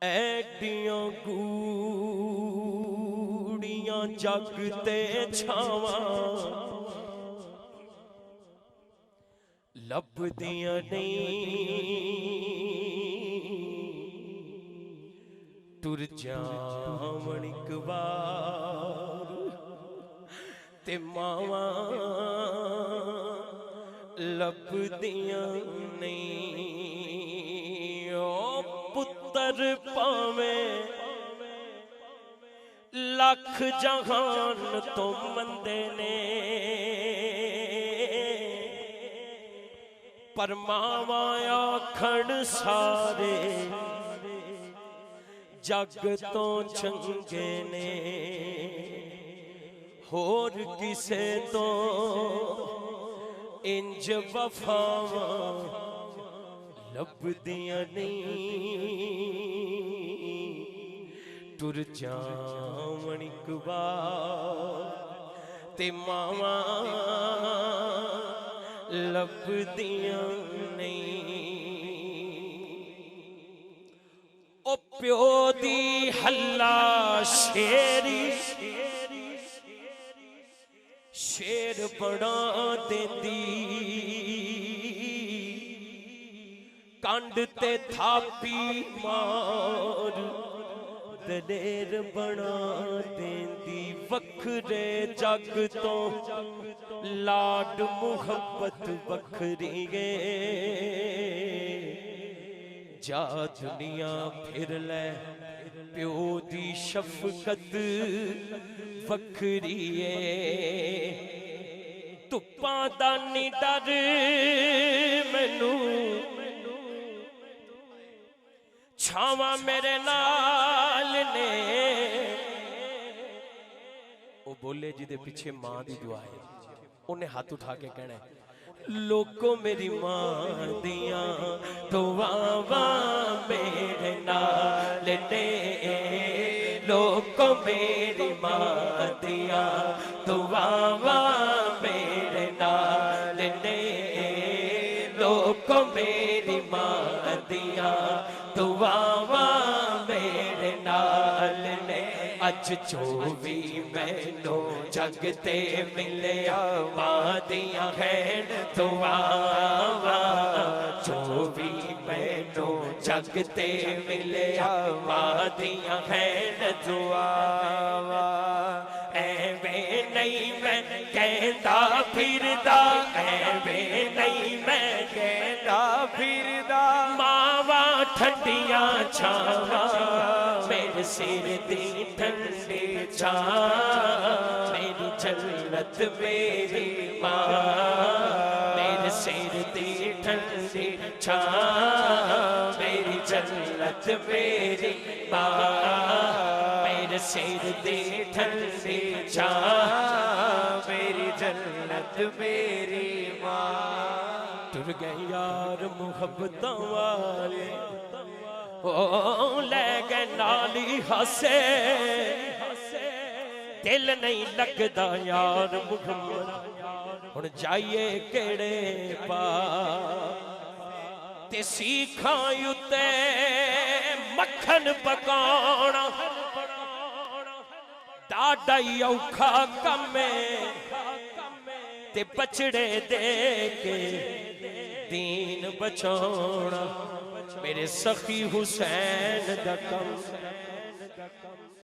ਐਡੀਆਂ ਗੂੜੀਆਂ ਜੱਗ ਤੇ ਛਾਵਾਂ ਲੱਭਦੀਆਂ ਨਹੀਂ ਟੁਰ ਜਾਵਣ ਇੱਕ ਵਾਰ ਤੇ ਮਾਵਾਂ ਲੱਭਦੀਆਂ ਨਹੀਂ ਓ पुत्र पावे लख जहान तो मंदे ने पर मावा आखण सारे जग तो चंगे ने होर किसे तो इंज वफावा लभदियां नहीं टुर जावण इक बार ते मावां लभदियां नहीं ओ प्यो दी हल्ला शेरी शेर बना देंदी कंड ते थापी मार दलेर बना देंदी वखरे जग तो लाड मुहब्बत वखरी गे जा दुनिया फिर ले प्यो दी शफकत वखरी धुप्पां दा नी डर मैनू छावा मेरे नाल ने वो बोले जिदे पीछे मां दी दुआ है उन्हें हाथ उठा के कहना है लोको मेरी मां दियां दुआवां मेरे नाल ने लोको मेरी मां दियां दुआवां मेरे नाल ने लोको मेरी मां दियां दुआवां मेरे नाल ने अज जो भी मैनू जग ते मिलिया मां दियां खैर दुआवां जो भी मैनू जग ते मिलिया मां दियां खैर दुआवां एवें नहीं मैं कहंदा फिरदा एवें नहीं मैं कहंदा फिरदा मावा ठंडिया छावा मेरे सिर दी ठंडी छा मेरी जन्नत मेरी मां मेरे सिर दी ठंडी छा मेरी जन्नत मेरी मां मेरे सिर दी ठंडी छा मेरी जन्नत मेरी मां टुर गए यार मुहब्बतां वाले ओ ले गए नाली हासे दिल नहीं लगदा यार मुहम्मद हुण जाइए केड़े पार ते सीखां उत्ते मक्खन पकाउणा डाडा ही औखा कम ते बछड़े दे के दीन बचाउणा मेरे सखी हुसैन दा कम